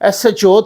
SHO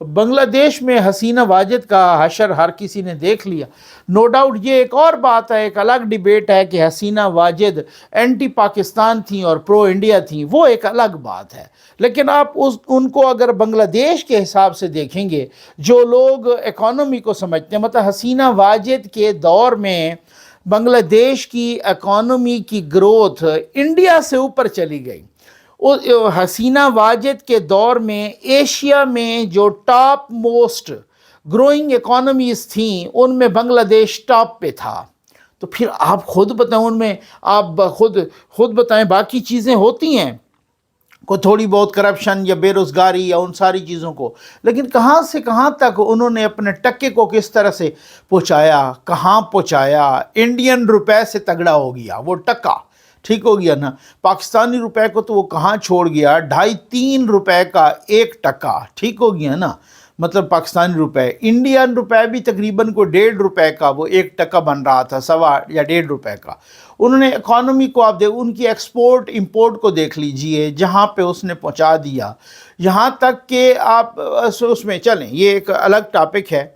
بنگلہ دیش میں حسینہ واجد کا حشر ہر کسی نے دیکھ لیا. نو ڈاؤٹ یہ ایک اور بات ہے، ایک الگ ڈیبیٹ ہے کہ حسینہ واجد اینٹی پاکستان تھیں اور پرو انڈیا تھیں، وہ ایک الگ بات ہے. لیکن آپ ان کو اگر بنگلہ دیش کے حساب سے دیکھیں گے، جو لوگ اکانومی کو سمجھتے ہیں، مطلب حسینہ واجد کے دور میں بنگلہ دیش کی اکانومی کی گروتھ انڈیا سے اوپر چلی گئی. حسینہ واجد کے دور میں ایشیا میں جو ٹاپ موسٹ گروئنگ اکانومیز تھیں، ان میں بنگلہ دیش ٹاپ پہ تھا. تو پھر آپ خود بتائیں، ان میں آپ خود بتائیں، باقی چیزیں ہوتی ہیں کو تھوڑی بہت کرپشن یا بے روزگاری یا ان ساری چیزوں کو، لیکن کہاں سے کہاں تک انہوں نے اپنے ٹکے کو کس طرح سے پہنچایا، کہاں پہنچایا. انڈین روپے سے تگڑا ہو گیا وہ ٹکا، ٹھیک ہو گیا نا. پاکستانی روپے کو تو وہ کہاں چھوڑ گیا، 2.5-3 روپے کا ایک ٹکا، ٹھیک ہو گیا نا. مطلب پاکستانی روپے، انڈین روپے بھی تقریباً کو 1.5 روپے کا وہ ایک ٹکا بن رہا تھا، 1.25 یا 1.5 روپے کا. انہوں نے اکانومی کو آپ ان کی ایکسپورٹ امپورٹ کو دیکھ لیجئے، جہاں پہ اس نے پہنچا دیا. یہاں تک کہ آپ اس میں چلیں، یہ ایک الگ ٹاپک ہے.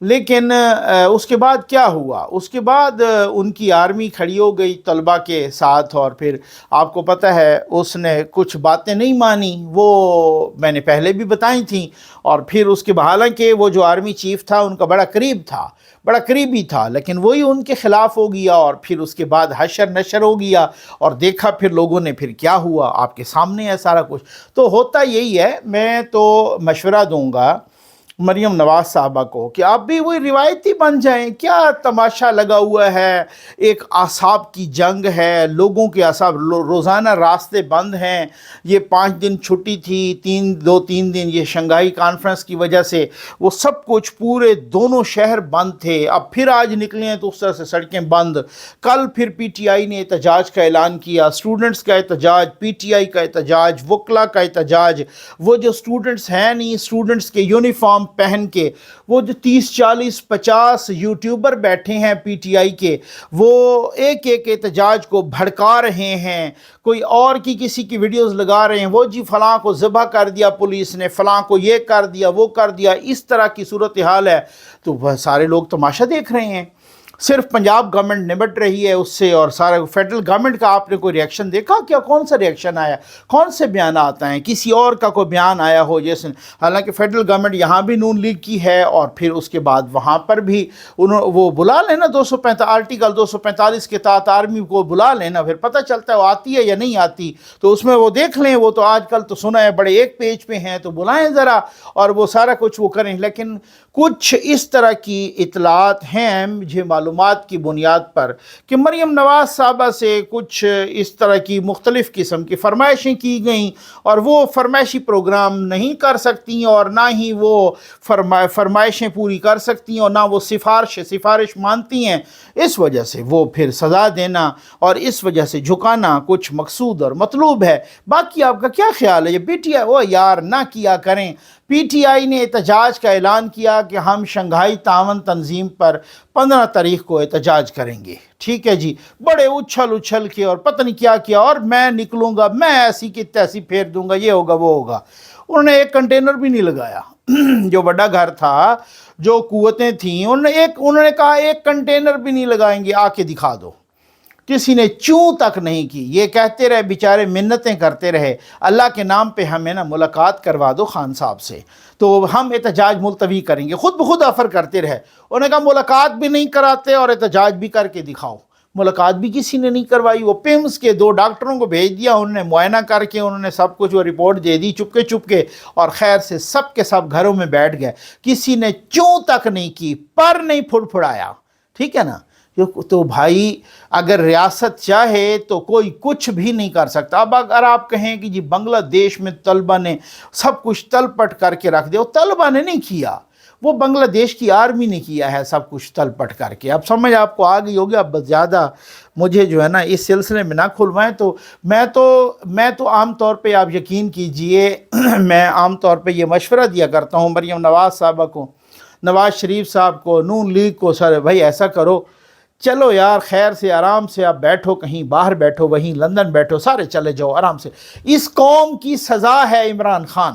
لیکن اس کے بعد کیا ہوا؟ اس کے بعد ان کی آرمی کھڑی ہو گئی طلبہ کے ساتھ، اور پھر آپ کو پتہ ہے اس نے کچھ باتیں نہیں مانی، وہ میں نے پہلے بھی بتائی تھیں. اور پھر اس کے حالانکہ وہ جو آرمی چیف تھا ان کا بڑا قریب تھا، بڑا قریبی تھا، لیکن وہی ان کے خلاف ہو گیا. اور پھر اس کے بعد حشر نشر ہو گیا، اور دیکھا پھر لوگوں نے پھر کیا ہوا، آپ کے سامنے ہے سارا کچھ. تو ہوتا یہی ہے. میں تو مشورہ دوں گا مریم نواز صاحبہ کو کہ آپ بھی وہی روایتی بن جائیں. کیا تماشا لگا ہوا ہے، ایک اعصاب کی جنگ ہے، لوگوں کے اعصاب، روزانہ راستے بند ہیں. یہ 5 دن چھٹی تھی، 3 دن یہ شنگھائی کانفرنس کی وجہ سے وہ سب کچھ پورے دونوں شہر بند تھے. اب پھر آج نکلے ہیں تو اس طرح سے سڑکیں بند. کل پھر پی ٹی آئی نے احتجاج کا اعلان کیا، اسٹوڈنٹس کا احتجاج، پی ٹی آئی کا احتجاج، وکلا کا احتجاج. وہ جو اسٹوڈنٹس ہیں نہیں، اسٹوڈنٹس کے یونیفارم پہن کے، وہ جو 30-40-50 یوٹیوبر بیٹھے ہیں پی ٹی آئی کے، وہ ایک ایک احتجاج کو بھڑکا رہے ہیں. کوئی اور کی کسی کی ویڈیوز لگا رہے ہیں، وہ جی فلاں کو ذبح کر دیا پولیس نے، فلاں کو یہ کر دیا وہ کر دیا، اس طرح کی صورتحال ہے. تو وہ سارے لوگ تماشا دیکھ رہے ہیں. صرف پنجاب گورنمنٹ نمٹ رہی ہے اس سے، اور سارا فیڈرل گورنمنٹ کا آپ نے کوئی ریئیکشن دیکھا؟ کیا کون سا ریئیکشن آیا؟ کون سے بیانات آئے ہیں؟ کسی اور کا کوئی بیان آیا ہو جیسے؟ حالانکہ فیڈرل گورنمنٹ یہاں بھی نون لیگ کی ہے، اور پھر اس کے بعد وہاں پر بھی وہ بلا لینا 245 آرٹیکل 245 کے تحت آرمی کو بلا لینا، پھر پتہ چلتا ہے وہ آتی ہے یا نہیں آتی. تو اس میں وہ دیکھ لیں. وہ تو آج کل تو سنا ہے بڑے ایک پیج پہ ہیں، تو بلائیں ذرا اور وہ سارا کچھ وہ کریں. لیکن کچھ اس طرح کی اطلاعات ہیں مجھے معلومات کی بنیاد پر کہ مریم نواز صاحبہ سے کچھ اس طرح کی مختلف قسم کی فرمائشیں کی گئیں، اور وہ فرمائشی پروگرام نہیں کر سکتی، اور نہ ہی وہ فرمائشیں پوری کر سکتی ہیں، اور نہ وہ سفارش مانتی ہیں. اس وجہ سے وہ پھر سزا دینا اور اس وجہ سے جھکانا کچھ مقصود اور مطلوب ہے. باقی آپ کا کیا خیال ہے؟ یہ پی ٹی آئی وہ یار نہ کیا کریں. پی ٹی آئی نے احتجاج کا اعلان کیا کہ ہم شنگھائی تعاون تنظیم پر 15 تاریخ کو احتجاج کریں گے. ٹھیک ہے جی، بڑے اچھل کے اور پتہ نہیں کیا کیا، اور میں نکلوں گا، میں ایسی کی تیسی پھیر دوں گا، یہ ہوگا وہ ہوگا. انہوں نے ایک کنٹینر بھی نہیں لگایا. جو بڑا گھر تھا، جو قوتیں تھیں، انہوں نے کہا ایک کنٹینر بھی نہیں لگائیں گے، آ کے دکھا دو. کسی نے چوں تک نہیں کی. یہ کہتے رہے بیچارے، منتیں کرتے رہے، اللہ کے نام پہ ہمیں نا ملاقات کروا دو خان صاحب سے، تو ہم احتجاج ملتوی کریں گے. خود بخود آفر کرتے رہے. انہوں نے کہا ملاقات بھی نہیں کراتے اور احتجاج بھی کر کے دکھاؤ. ملاقات بھی کسی نے نہیں کروائی. وہ پیمز کے 2 ڈاکٹروں کو بھیج دیا، انہوں نے معائنہ کر کے انہوں نے سب کچھ وہ رپورٹ دے دی چپ کے، اور خیر سے سب کے سب گھروں میں بیٹھ گئے. کسی نے چوں تک نہیں کی، پر نہیں پھڑایا. ٹھیک ہے نا. تو بھائی اگر ریاست چاہے تو کوئی کچھ بھی نہیں کر سکتا. اب اگر آپ کہیں کہ جی بنگلہ دیش میں طلبہ نے سب کچھ تل پٹ کر کے رکھ دیا، وہ طلبہ نے نہیں کیا، وہ بنگلہ دیش کی آرمی نے کیا ہے سب کچھ تل پٹ کر کے. اب سمجھ آپ کو آ گئی ہوگی. اب زیادہ مجھے جو ہے نا اس سلسلے میں نہ کھلوائیں. تو میں تو عام طور پہ آپ یقین کیجئے میں عام طور پہ یہ مشورہ دیا کرتا ہوں مریم نواز صاحبہ کو، نواز شریف صاحب کو، نون لیگ کو، سر بھائی ایسا کرو، چلو یار خیر سے آرام سے آپ بیٹھو، کہیں باہر بیٹھو، وہیں لندن بیٹھو، سارے چلے جاؤ آرام سے. اس قوم کی سزا ہے عمران خان.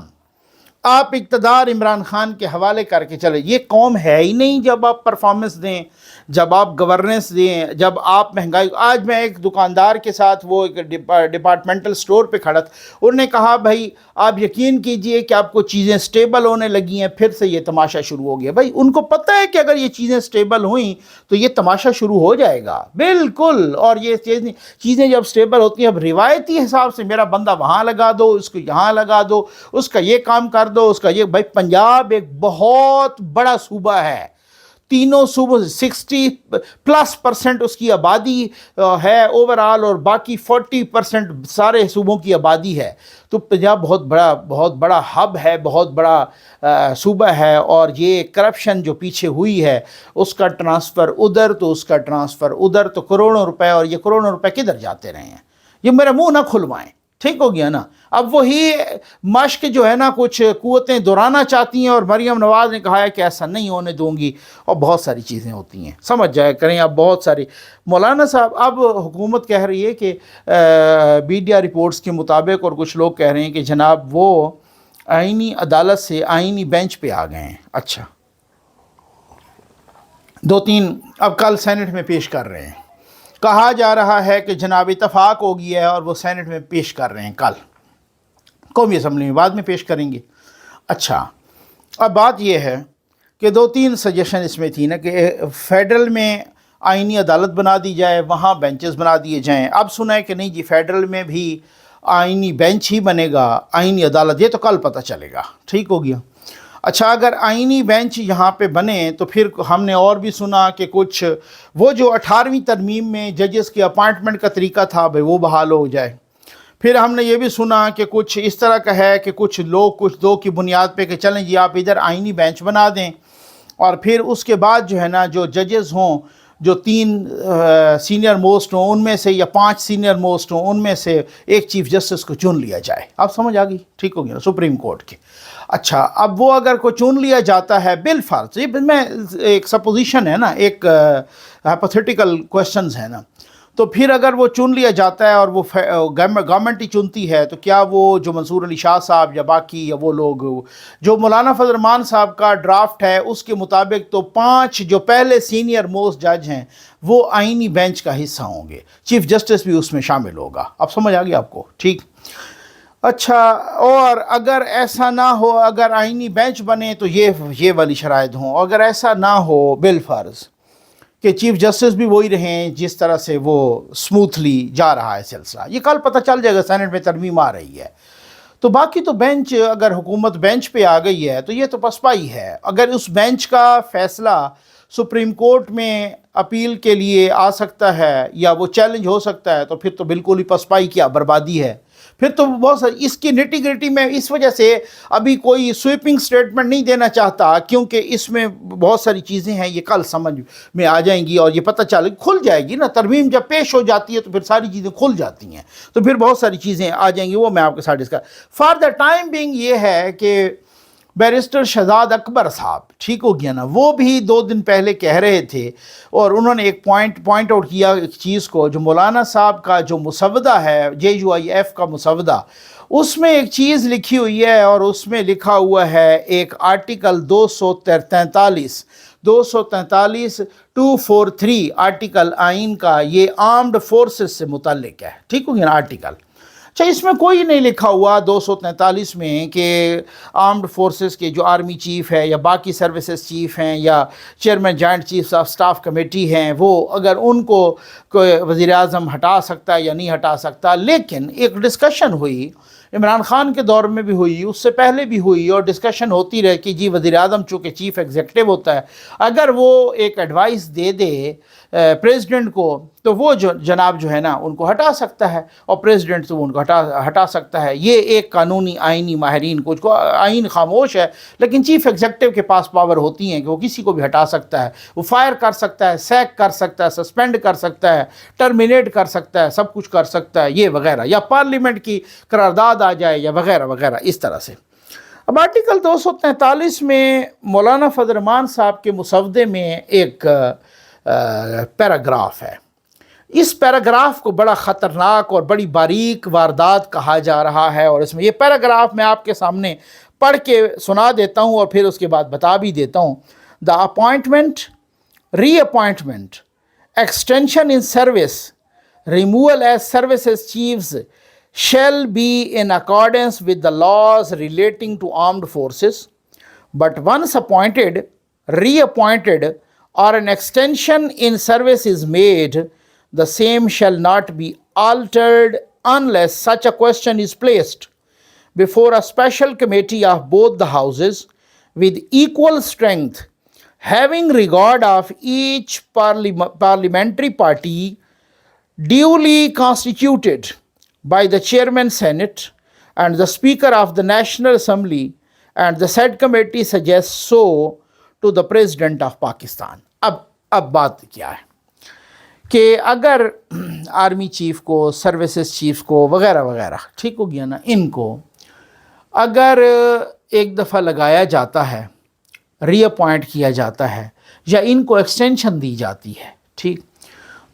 آپ اقتدار عمران خان کے حوالے کر کے چلے. یہ قوم ہے ہی نہیں جب آپ پرفارمنس دیں، جب آپ گورننس دیں، جب آپ مہنگائی. آج میں ایک دکاندار کے ساتھ وہ ایک ڈپارٹمنٹل سٹور پہ کھڑا تھا، انہوں نے کہا بھائی آپ یقین کیجئے کہ آپ کو چیزیں سٹیبل ہونے لگی ہیں، پھر سے یہ تماشا شروع ہو گیا. بھائی ان کو پتہ ہے کہ اگر یہ چیزیں سٹیبل ہوئیں تو یہ تماشا شروع ہو جائے گا بالکل. اور یہ چیزیں جب سٹیبل ہوتی ہیں، اب روایتی حساب سے میرا بندہ وہاں لگا دو، اس کو یہاں لگا دو، اس کا یہ کام کر دو، اس کا یہ. بھائی پنجاب ایک بہت بڑا صوبہ ہے، تینوں صوبوں 60+ % اس کی آبادی ہے اوورآل، اور باقی 40% سارے صوبوں کی آبادی ہے. تو پنجاب بہت بڑا ہب ہے، بہت بڑا صوبہ ہے. اور یہ کرپشن جو پیچھے ہوئی ہے، اس کا ٹرانسفر ادھر تو اس کا ٹرانسفر ادھر، تو کروڑوں روپے، اور یہ کروڑوں روپے کدھر جاتے رہے ہیں. یہ میرا منہ نہ کھلوائیں، ٹھیک ہو گیا نا. اب وہی مشق جو ہے نا کچھ قوتیں دہرانا چاہتی ہیں، اور مریم نواز نے کہا ہے کہ ایسا نہیں ہونے دوں گی، اور بہت ساری چیزیں ہوتی ہیں، سمجھ جایا کریں. اب بہت ساری مولانا صاحب، اب حکومت کہہ رہی ہے کہ میڈیا رپورٹس کے مطابق، اور کچھ لوگ کہہ رہے ہیں کہ جناب وہ آئینی عدالت سے آئینی بینچ پہ آ گئے ہیں. اچھا، 2-3 اب کل سینٹ میں پیش کر رہے ہیں. کہا جا رہا ہے کہ جناب اتفاق ہو گیا ہے، اور وہ سینٹ میں پیش کر رہے ہیں، کل قومی اسمبلی میں بعد میں پیش کریں گے. اچھا، اب بات یہ ہے کہ 2-3 سجیشن اس میں تھی نا کہ فیڈرل میں آئینی عدالت بنا دی جائے، وہاں بینچز بنا دیے جائیں. اب سنا ہے کہ نہیں جی، فیڈرل میں بھی آئینی بینچ ہی بنے گا، آئینی عدالت. یہ تو کل پتہ چلے گا، ٹھیک ہو گیا. اچھا، اگر آئینی بینچ یہاں پہ بنے تو پھر ہم نے اور بھی سنا کہ کچھ وہ جو 18ویں ترمیم میں ججز کے اپائنٹمنٹ کا طریقہ تھا بھائی وہ بحال ہو جائے. پھر ہم نے یہ بھی سنا کہ کچھ اس طرح کا ہے کہ کچھ لوگ کچھ دو کی بنیاد پہ کہ چلیں جی آپ ادھر آئینی بینچ بنا دیں، اور پھر اس کے بعد جو ہے نا جو ججز ہوں، جو 3 سینئر موسٹ ہوں ان میں سے، یا 5 سینئر موسٹ ہوں ان میں سے ایک چیف جسٹس کو چن لیا جائے. آپ سمجھ آ گئی، ٹھیک ہو گیا، سپریم کورٹ کے. اچھا، اب وہ اگر کوئی چن لیا جاتا ہے بالفرض، یہ میں ایک سپوزیشن ہے نا، ایک ہائپوتھیٹیکل کوشچنز ہیں نا، تو پھر اگر وہ چن لیا جاتا ہے اور وہ گورنمنٹ ہی چنتی ہے، تو کیا وہ جو منصور علی شاہ صاحب یا باقی یا وہ لوگ جو مولانا فضل الرحمان صاحب کا ڈرافٹ ہے اس کے مطابق، تو 5 جو پہلے سینئر موسٹ جج ہیں وہ آئینی بینچ کا حصہ ہوں گے، چیف جسٹس بھی اس میں شامل ہوگا. اب سمجھ آ گیا آپ کو، ٹھیک. اچھا، اور اگر ایسا نہ ہو، اگر آئینی بینچ بنے تو یہ والی شرائط ہوں. اگر ایسا نہ ہو بالفرض کہ چیف جسٹس بھی وہی رہیں جس طرح سے وہ سموتھلی جا رہا ہے سلسلہ، یہ کل پتہ چل جائے گا، سینٹ میں ترمیم آ رہی ہے. تو باقی تو بینچ، اگر حکومت بینچ پہ آ گئی ہے تو یہ تو پسپائی ہے. اگر اس بینچ کا فیصلہ سپریم کورٹ میں اپیل کے لیے آ سکتا ہے یا وہ چیلنج ہو سکتا ہے، تو پھر تو بالکل ہی پسپائی، کیا بربادی ہے. پھر تو بہت ساری اس کی نٹی گریٹی میں اس وجہ سے ابھی کوئی سویپنگ سٹیٹمنٹ نہیں دینا چاہتا، کیونکہ اس میں بہت ساری چیزیں ہیں، یہ کل سمجھ میں آ جائیں گی، اور یہ پتہ کھل جائے گی نا. ترمیم جب پیش ہو جاتی ہے تو پھر ساری چیزیں کھل جاتی ہیں، تو پھر بہت ساری چیزیں آ جائیں گی، وہ میں آپ کے ساتھ discuss. For the time being یہ ہے کہ بیرسٹر شہزاد اکبر صاحب، ٹھیک ہو گیا نا، وہ بھی 2 دن پہلے کہہ رہے تھے، اور انہوں نے ایک پوائنٹ آؤٹ کیا ایک چیز کو، جو مولانا صاحب کا جو مسودہ ہے JUIF کا مسودہ، اس میں ایک چیز لکھی ہوئی ہے، اور اس میں لکھا ہوا ہے ایک آرٹیکل 243 243 آرٹیکل آئین کا، یہ آرمڈ فورسز سے متعلق ہے، ٹھیک ہو گیا نا آرٹیکل. اچھا، اس میں کوئی نہیں لکھا ہوا 243 میں کہ آرمڈ فورسز کے جو آرمی چیف ہے یا باقی سروسز چیف ہیں یا chairman joint chief of staff committee ہیں، وہ اگر ان کو کوئی وزیر اعظم ہٹا سکتا ہے یا نہیں ہٹا سکتا. لیکن ایک ڈسکشن ہوئی، عمران خان کے دور میں بھی ہوئی، اس سے پہلے بھی ہوئی، اور ڈسکشن ہوتی رہے کہ جی وزیر اعظم چونکہ چیف ایگزیکٹو ہوتا ہے، اگر وہ ایک ایڈوائس دے دے پریزیڈنٹ کو، تو وہ جناب جو ہے نا ان کو ہٹا سکتا ہے، اور پریزیڈنٹ تو ان کو ہٹا سکتا ہے. یہ ایک قانونی آئینی ماہرین کچھ کو آئین خاموش ہے، لیکن چیف ایگزیکٹو کے پاس پاور ہوتی ہیں کہ وہ کسی کو بھی ہٹا سکتا ہے، وہ فائر کر سکتا ہے، سیک کر سکتا ہے، سسپینڈ کر سکتا ہے، ٹرمینیٹ کر سکتا ہے، سب کچھ کر سکتا ہے، یہ وغیرہ، یا پارلیمنٹ کی قرارداد آ جائے یا وغیرہ وغیرہ اس طرح سے. اب آرٹیکل 243 میں مولانا فضل الرحمان صاحب کے مسودے میں ایک پیراگراف ہے. اس پیراگراف کو بڑا خطرناک اور بڑی باریک واردات کہا جا رہا ہے، اور اس میں یہ پیراگراف میں آپ کے سامنے پڑھ کے سنا دیتا ہوں اور پھر اس کے بعد بتا بھی دیتا ہوں. The appointment, reappointment, extension in service, removal as services chiefs shall be in accordance with the laws relating to armed forces, but once appointed, reappointed, or an extension in service is made, the same shall not be altered unless such a question is placed before a special committee of both the houses with equal strength, having regard of each parliamentary party duly constituted by the chairman Senate and the Speaker of the National Assembly, and the said committee suggests so to the President of Pakistan. اب بات کیا ہے کہ اگر army chief کو، services chief کو وغیرہ وغیرہ، ٹھیک ہو گیا نا، ان کو اگر ایک دفعہ لگایا جاتا ہے، ری اپوائنٹ کیا جاتا ہے، یا ان کو ایکسٹینشن دی جاتی ہے، ٹھیک،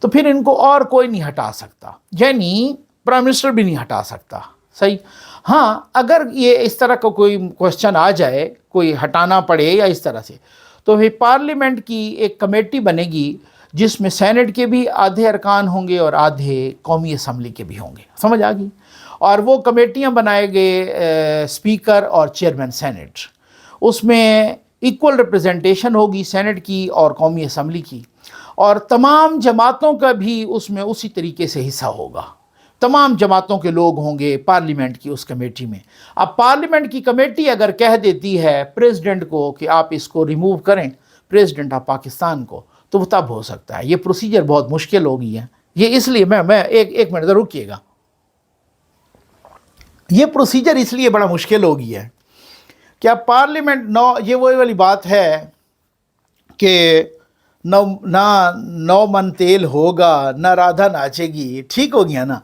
تو پھر ان کو اور کوئی نہیں ہٹا سکتا، یعنی پرائم منسٹر بھی نہیں ہٹا سکتا. صحیح. ہاں اگر یہ اس طرح کا کوئی کوشچن آ جائے، کوئی ہٹانا پڑے یا اس طرح سے، تو پھر پارلیمنٹ کی ایک کمیٹی بنے گی جس میں سینٹ کے بھی آدھے ارکان ہوں گے اور آدھے قومی اسمبلی کے بھی ہوں گے. سمجھ آ گئی؟ اور وہ کمیٹیاں بنائے گئے اسپیکر اور چیئرمین سینٹ. اس میں ایکول ریپرزنٹیشن ہوگی سینٹ کی اور قومی اسمبلی کی، اور تمام جماعتوں کا بھی اس میں اسی طریقے سے حصہ ہوگا. تمام جماعتوں کے لوگ ہوں گے پارلیمنٹ کی اس کمیٹی میں. اب پارلیمنٹ کی کمیٹی اگر کہہ دیتی ہے پریزیڈنٹ کو کہ آپ اس کو ریموو کریں، پریزیڈنٹ آف پاکستان کو، تو وہ تب ہو سکتا ہے. یہ پروسیجر بہت مشکل ہو گئی ہے. یہ اس لیے میں ایک منٹ ذرا رکیے گا. یہ پروسیجر اس لیے بڑا مشکل ہو گئی ہے کہ اب پارلیمنٹ یہ وہی والی بات ہے کہ نو من تیل ہوگا نہ رادھا ناچے گی. ٹھیک ہو گیا نا.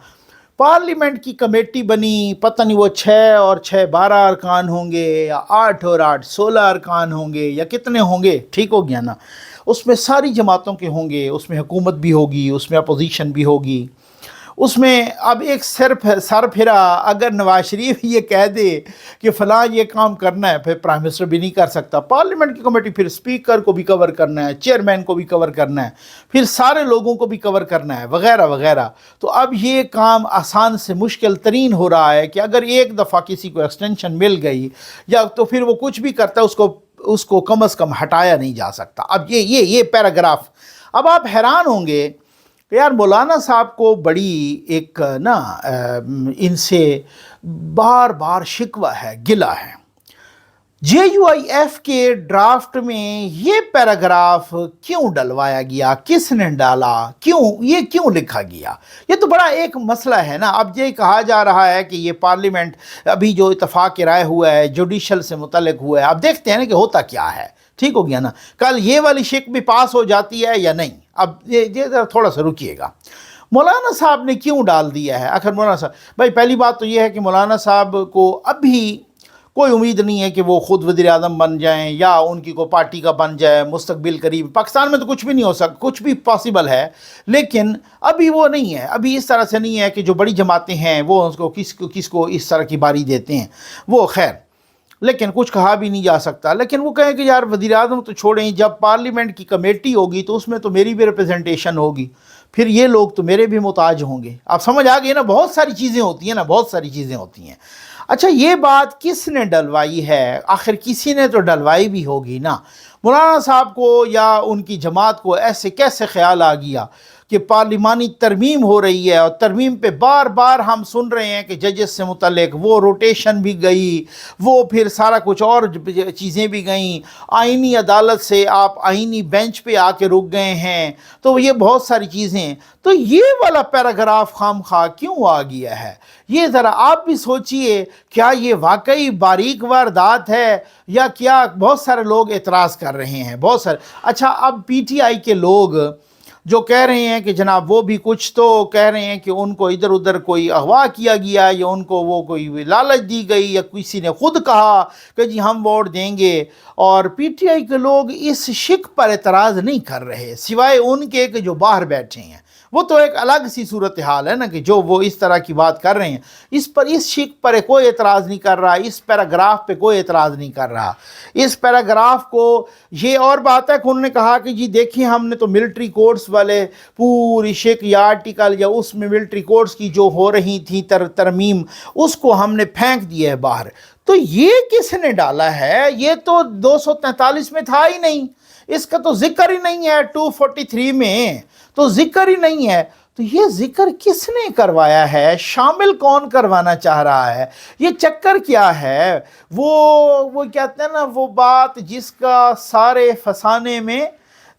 پارلیمنٹ کی کمیٹی بنی، پتہ نہیں وہ 6 اور 6 12 ارکان ہوں گے، یا 8 اور 8 16 ارکان ہوں گے، یا کتنے ہوں گے. ٹھیک ہو گیا نا. اس میں ساری جماعتوں کے ہوں گے، اس میں حکومت بھی ہوگی، اس میں اپوزیشن بھی ہوگی. اس میں اب ایک سر پھرا اگر نواز شریف یہ کہہ دے کہ فلاں یہ کام کرنا ہے، پھر پرائم منسٹر بھی نہیں کر سکتا. پارلیمنٹ کی کمیٹی پھر اسپیکر کو بھی کور کرنا ہے، چیئرمین کو بھی کور کرنا ہے، پھر سارے لوگوں کو بھی کور کرنا ہے، وغیرہ وغیرہ. تو اب یہ کام آسان سے مشکل ترین ہو رہا ہے کہ اگر ایک دفعہ کسی کو ایکسٹینشن مل گئی یا تو پھر وہ کچھ بھی کرتا ہے اس کو کم از کم ہٹایا نہیں جا سکتا. اب یہ پیراگراف، اب آپ حیران ہوں گے کہ یار مولانا صاحب کو بڑی ایک ان سے بار بار شکوہ ہے، گلہ ہے. JUIF کے ڈرافٹ میں یہ پیراگراف کیوں ڈلوایا گیا، کس نے ڈالا، یہ کیوں لکھا گیا؟ یہ تو بڑا ایک مسئلہ ہے نا. اب یہ کہا جا رہا ہے کہ یہ پارلیمنٹ ابھی جو اتفاق رائے ہوا ہے جوڈیشل سے متعلق ہوا ہے، اب دیکھتے ہیں نا کہ ہوتا کیا ہے. ٹھیک ہو گیا نا. کل یہ والی شک بھی پاس ہو جاتی ہے یا نہیں. اب یہ ذرا تھوڑا سا رکیے گا. مولانا صاحب نے کیوں ڈال دیا ہے؟ آخر مولانا صاحب، بھائی پہلی بات تو یہ ہے کہ مولانا صاحب کو ابھی کوئی امید نہیں ہے کہ وہ خود وزیر اعظم بن جائیں یا ان کی کوئی پارٹی کا بن جائے مستقبل قریب. پاکستان میں تو کچھ بھی نہیں ہو سکتا، کچھ بھی پاسبل ہے، لیکن ابھی وہ نہیں ہے. ابھی اس طرح سے نہیں ہے کہ جو بڑی جماعتیں ہیں وہ اس کو کس کو اس طرح کی باری دیتے ہیں. وہ خیر، لیکن کچھ کہا بھی نہیں جا سکتا. لیکن وہ کہیں کہ یار وزیر اعظم تو چھوڑیں، جب پارلیمنٹ کی کمیٹی ہوگی تو اس میں تو میری بھی ریپرزنٹیشن ہوگی، پھر یہ لوگ تو میرے بھی محتاج ہوں گے. آپ سمجھ آ گئی نا. بہت ساری چیزیں ہوتی ہیں نا، بہت ساری چیزیں ہوتی ہیں. اچھا یہ بات کس نے ڈلوائی ہے؟ آخر کسی نے تو ڈلوائی بھی ہوگی نا. مولانا صاحب کو یا ان کی جماعت کو ایسے کیسے خیال آ گیا کہ پارلیمانی ترمیم ہو رہی ہے، اور ترمیم پہ بار بار ہم سن رہے ہیں کہ ججز سے متعلق وہ روٹیشن بھی گئی، وہ پھر سارا کچھ اور چیزیں بھی گئیں، آئینی عدالت سے آپ آئینی بینچ پہ آ کے رک گئے ہیں، تو یہ بہت ساری چیزیں. تو یہ والا پیراگراف خام خواہ کیوں آ گیا ہے؟ یہ ذرا آپ بھی سوچئے. کیا یہ واقعی باریک واردات ہے یا کیا؟ بہت سارے لوگ اعتراض کر رہے ہیں، بہت سارے. اچھا اب PTI کے لوگ جو کہہ رہے ہیں کہ جناب وہ بھی کچھ تو کہہ رہے ہیں کہ ان کو ادھر ادھر کوئی اغوا کیا گیا، یا ان کو وہ کوئی لالچ دی گئی، یا کسی نے خود کہا کہ جی ہم ووٹ دیں گے. اور PTI کے لوگ اس شک پر اعتراض نہیں کر رہے سوائے ان کے کہ جو باہر بیٹھے ہیں. وہ تو ایک الگ سی صورتحال ہے نا کہ جو وہ اس طرح کی بات کر رہے ہیں، اس شک پر کوئی اعتراض نہیں کر رہا، اس پیراگراف پہ کوئی اعتراض نہیں کر رہا۔ اس پیراگراف کو یہ اور بات ہے کہ انہوں نے کہا کہ جی دیکھیں ہم نے تو ملٹری کوڈز والے پوری شک یا آرٹیکل یا اس میں ملٹری کوڈز کی جو ہو رہی تھی ترمیم، اس کو ہم نے پھینک دیا ہے باہر۔ تو یہ کس نے ڈالا ہے؟ یہ تو 243 میں تھا ہی نہیں، اس کا تو ذکر ہی نہیں ہے، 243 میں تو ذکر ہی نہیں ہے۔ تو یہ ذکر کس نے کروایا ہے؟ شامل کون کروانا چاہ رہا ہے؟ یہ چکر کیا ہے؟ وہ کہتے ہیں نا وہ بات جس کا سارے فسانے میں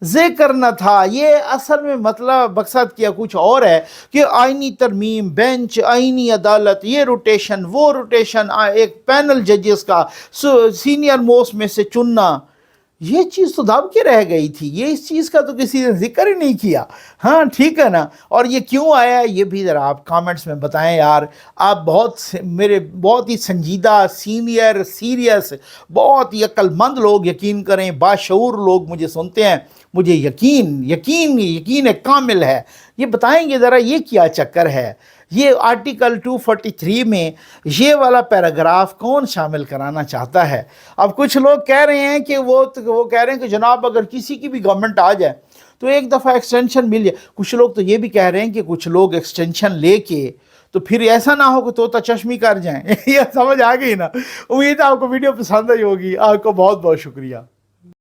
ذکر نہ تھا، یہ اصل میں مطلب مقصد کیا کچھ اور ہے کہ آئینی ترمیم، بینچ، آئینی عدالت، یہ روٹیشن وہ روٹیشن، ایک پینل ججز کا سینئر موسٹ میں سے چننا، یہ چیز تو دب کے رہ گئی تھی، یہ اس چیز کا تو کسی نے ذکر ہی نہیں کیا۔ ہاں ٹھیک ہے نا، اور یہ کیوں آیا ہے یہ بھی ذرا آپ کامنٹس میں بتائیں یار۔ آپ میرے بہت ہی سنجیدہ، سینئر، سیریس، بہت ہی عقل مند لوگ یقین کریں، باشعور لوگ مجھے سنتے ہیں، مجھے یقین کامل ہے، یہ بتائیں گے ذرا یہ کیا چکر ہے؟ یہ آرٹیکل 243 میں یہ والا پیراگراف کون شامل کرانا چاہتا ہے؟ اب کچھ لوگ کہہ رہے ہیں کہ وہ کہہ رہے ہیں کہ جناب اگر کسی کی بھی گورنمنٹ آ جائے تو ایک دفعہ ایکسٹینشن مل جائے۔ کچھ لوگ تو یہ بھی کہہ رہے ہیں کہ کچھ لوگ ایکسٹینشن لے کے تو پھر ایسا نہ ہو کہ طوطا چشمی کر جائیں۔ یہ سمجھ آ گئی نا؟ امید ہے آپ کو ویڈیو پسند آئی ہوگی۔ آپ کو بہت بہت شکریہ۔